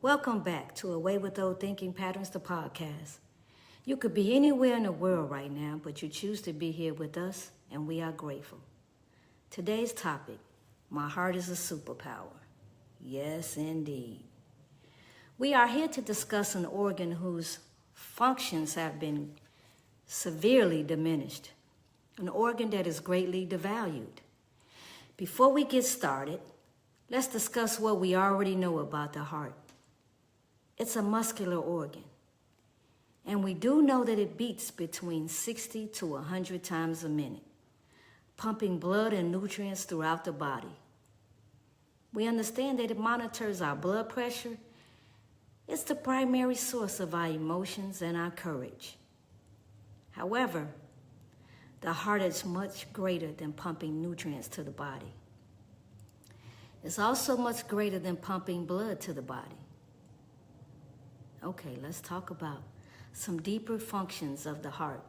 Welcome back to Away with Old Thinking Patterns, the podcast. You could be anywhere in the world right now, but you choose to be here with us, and we are grateful. Today's topic, my heart is a superpower. Yes, indeed. We are here to discuss an organ whose functions have been severely diminished, an organ that is greatly devalued. Before we get started, let's discuss what we already know about the heart. It's a muscular organ, and we do know that it beats between 60 to 100 times a minute, pumping blood and nutrients throughout the body. We understand that it monitors our blood pressure. It's the primary source of our emotions and our courage. However, the heart is much greater than pumping nutrients to the body. It's also much greater than pumping blood to the body. Okay, let's talk about some deeper functions of the heart.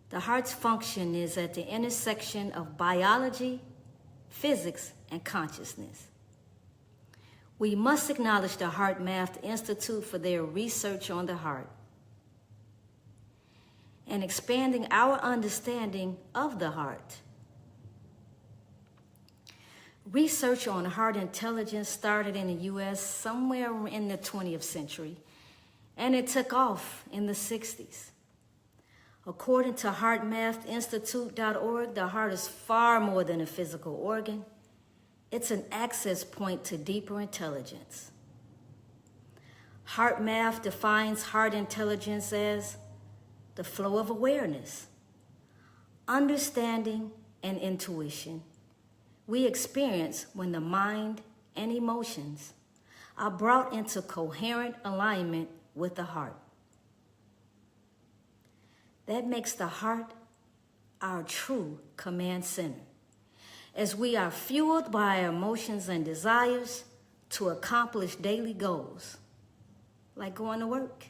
The heart's function is at the intersection of biology, physics, and consciousness. We must acknowledge the Heart Math Institute for their research on the heart and expanding our understanding of the heart. Research on heart intelligence started in the U.S. somewhere in the 20th century, and it took off in the 60s. According to HeartMathInstitute.org, the heart is far more than a physical organ. It's an access point to deeper intelligence. Heart Math defines heart intelligence as the flow of awareness, understanding, and intuition we experience when the mind and emotions are brought into coherent alignment with the heart. That makes the heart our true command center, as we are fueled by our emotions and desires to accomplish daily goals, like going to work,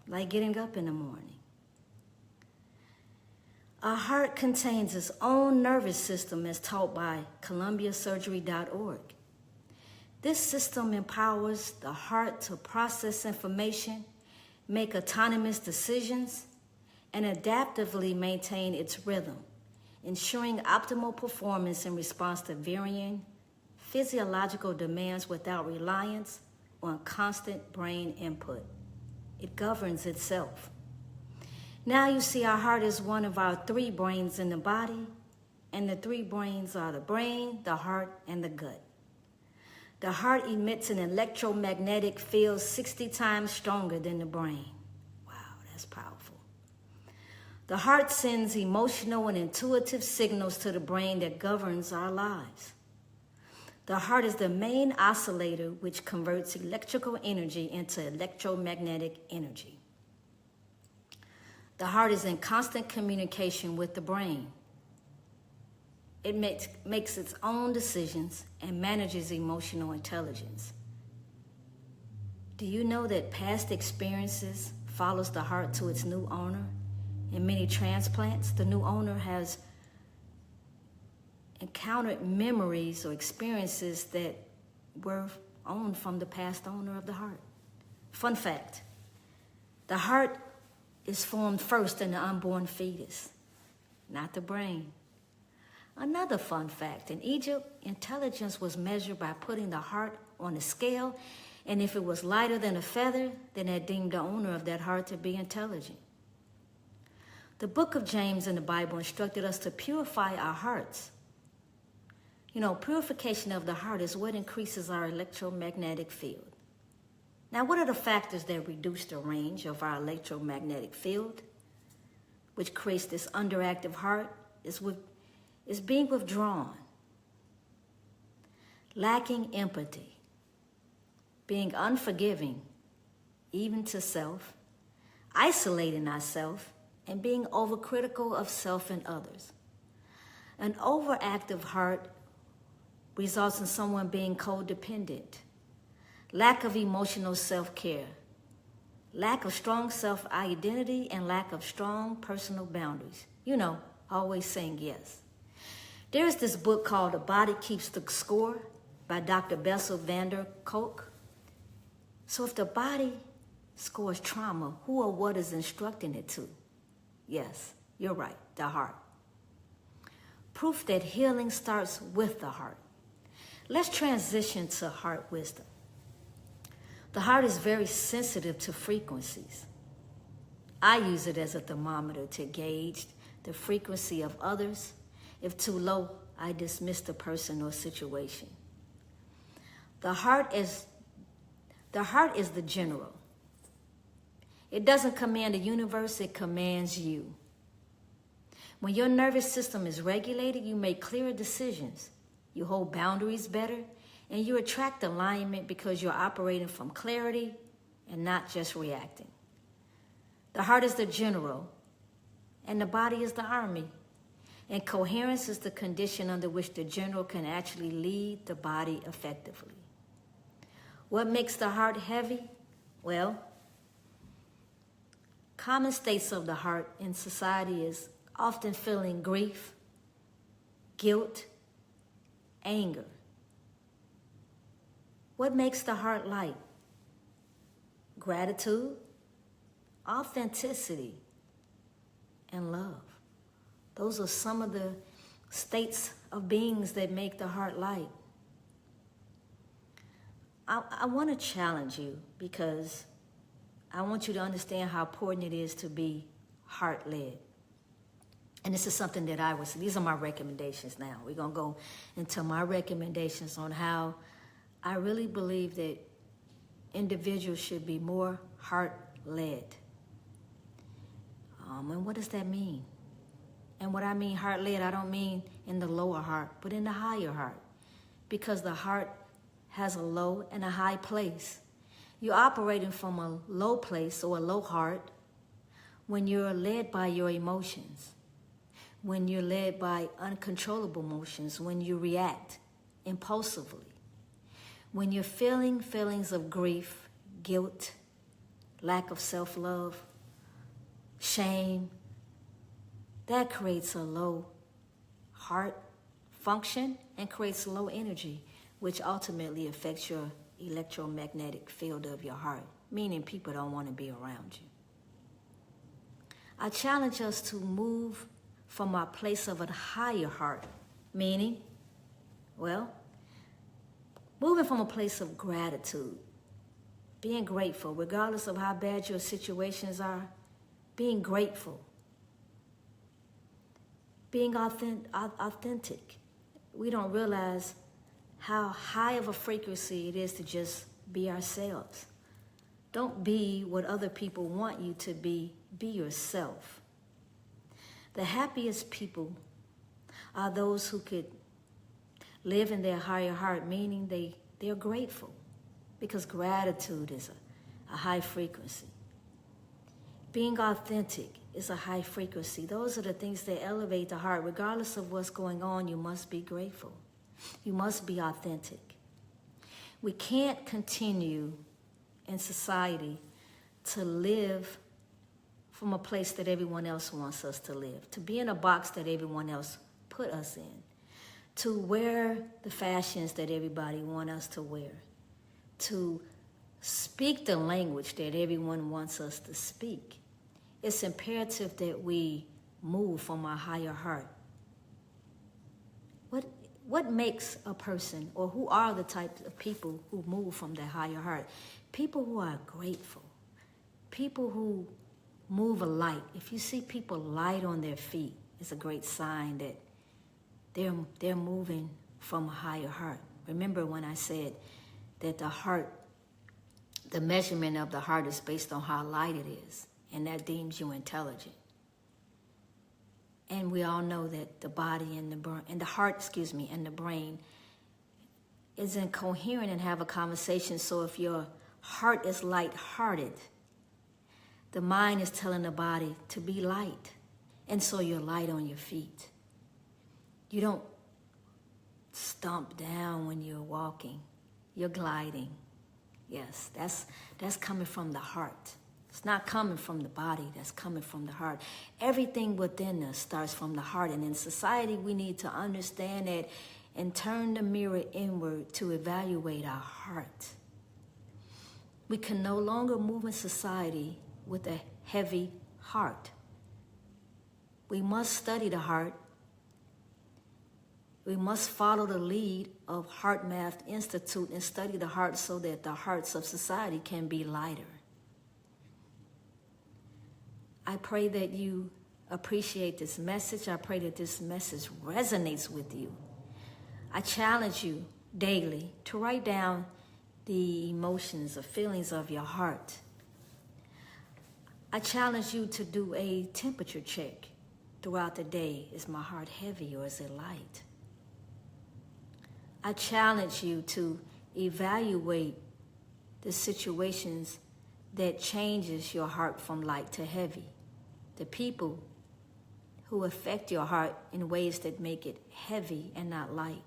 like getting up in the morning. Our heart contains its own nervous system as taught by ColumbiaSurgery.org. This system empowers the heart to process information, make autonomous decisions, and adaptively maintain its rhythm, ensuring optimal performance in response to varying physiological demands without reliance on constant brain input. It governs itself. Now you see our heart is one of our three brains in the body, and the three brains are the brain, the heart, and the gut. The heart emits an electromagnetic field 60 times stronger than the brain. Wow, that's powerful. The heart sends emotional and intuitive signals to the brain that governs our lives. The heart is the main oscillator which converts electrical energy into electromagnetic energy. The heart is in constant communication with the brain. It makes its own decisions and manages emotional intelligence. Do you know that past experiences follows the heart to its new owner? In many transplants, the new owner has encountered memories or experiences that were owned from the past owner of the heart. Fun fact, the heart is formed first in the unborn fetus, not the brain. Another fun fact, in Egypt, intelligence was measured by putting the heart on a scale, and if it was lighter than a feather, then that deemed the owner of that heart to be intelligent. The book of James in the Bible instructed us to purify our hearts. You know, purification of the heart is what increases our electromagnetic field. Now, what are the factors that reduce the range of our electromagnetic field, which creates this underactive heart? Is being withdrawn, lacking empathy, being unforgiving, even to self, isolating ourselves, and being overcritical of self and others. An overactive heart results in someone being codependent, lack of emotional self-care, lack of strong self-identity, and lack of strong personal boundaries. You know, always saying yes. There's this book called The Body Keeps the Score by Dr. Bessel van der Kolk. So if the body scores trauma, who or what is instructing it to? Yes, you're right, the heart. Proof that healing starts with the heart. Let's transition to heart wisdom. The heart is very sensitive to frequencies. I use it as a thermometer to gauge the frequency of others. If too low, I dismiss the person or situation. The heart is the general. It doesn't command the universe, it commands you. When your nervous system is regulated, you make clearer decisions. You hold boundaries better, and you attract alignment because you're operating from clarity and not just reacting. The heart is the general, and the body is the army. And coherence is the condition under which the general can actually lead the body effectively. What makes the heart heavy? Well, common states of the heart in society is often feeling grief, guilt, anger. What makes the heart light? Gratitude, authenticity, and love. Those are some of the states of beings that make the heart light. I want to challenge you because I want you to understand how important it is to be heart-led. And this is something that these are my recommendations now. We're going to go into my recommendations on how I really believe that individuals should be more heart-led. And what does that mean? And what I mean heart-led, I don't mean in the lower heart, but in the higher heart. Because the heart has a low and a high place. You're operating from a low place or a low heart when you're led by your emotions, when you're led by uncontrollable emotions, when you react impulsively, when you're feeling feelings of grief, guilt, lack of self-love, shame. That creates a low heart function and creates low energy, which ultimately affects your electromagnetic field of your heart, meaning people don't want to be around you. I challenge us to move from our place of a higher heart, meaning, moving from a place of gratitude, being grateful, regardless of how bad your situations are, being grateful, being authentic. We don't realize how high of a frequency it is to just be ourselves. Don't be what other people want you to be. Be yourself. The happiest people are those who could live in their higher heart, meaning they're grateful, because gratitude is a high frequency. Being authentic is a high frequency. Those are the things that elevate the heart. Regardless of what's going on, you must be grateful. You must be authentic. We can't continue in society to live from a place that everyone else wants us to live, to be in a box that everyone else put us in, to wear the fashions that everybody wants us to wear, to speak the language that everyone wants us to speak. It's imperative that we move from our higher heart. What makes a person, or who are the types of people who move from their higher heart? People who are grateful. People who move a light. If you see people light on their feet, it's a great sign that they're moving from a higher heart. Remember when I said that the heart, the measurement of the heart is based on how light it is, and that deems you intelligent. And we all know that the body and the heart, and the brain is incoherent and have a conversation. So if your heart is light-hearted, the mind is telling the body to be light. And so you're light on your feet. You don't stomp down when you're walking. You're gliding. Yes, that's coming from the heart. It's not coming from the body, that's coming from the heart. Everything within us starts from the heart. And in society, we need to understand that and turn the mirror inward to evaluate our heart. We can no longer move in society with a heavy heart. We must study the heart. We must follow the lead of Heart Math Institute and study the heart so that the hearts of society can be lighter. I pray that you appreciate this message. I pray that this message resonates with you. I challenge you daily to write down the emotions or feelings of your heart. I challenge you to do a temperature check throughout the day. Is my heart heavy or is it light? I challenge you to evaluate the situations that changes your heart from light to heavy. The people who affect your heart in ways that make it heavy and not light.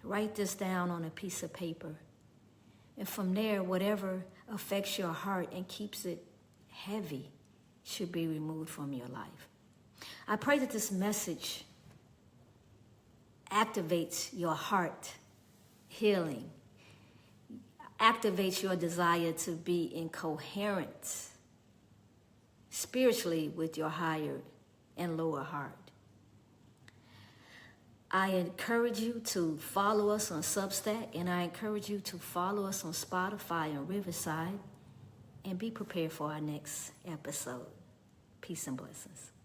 Write this down on a piece of paper. And from there, whatever affects your heart and keeps it heavy should be removed from your life. I pray that this message activates your heart healing, activates your desire to be in coherence spiritually with your higher and lower heart. I encourage you to follow us on Substack, and I encourage you to follow us on Spotify and Riverside, and be prepared for our next episode. Peace and blessings.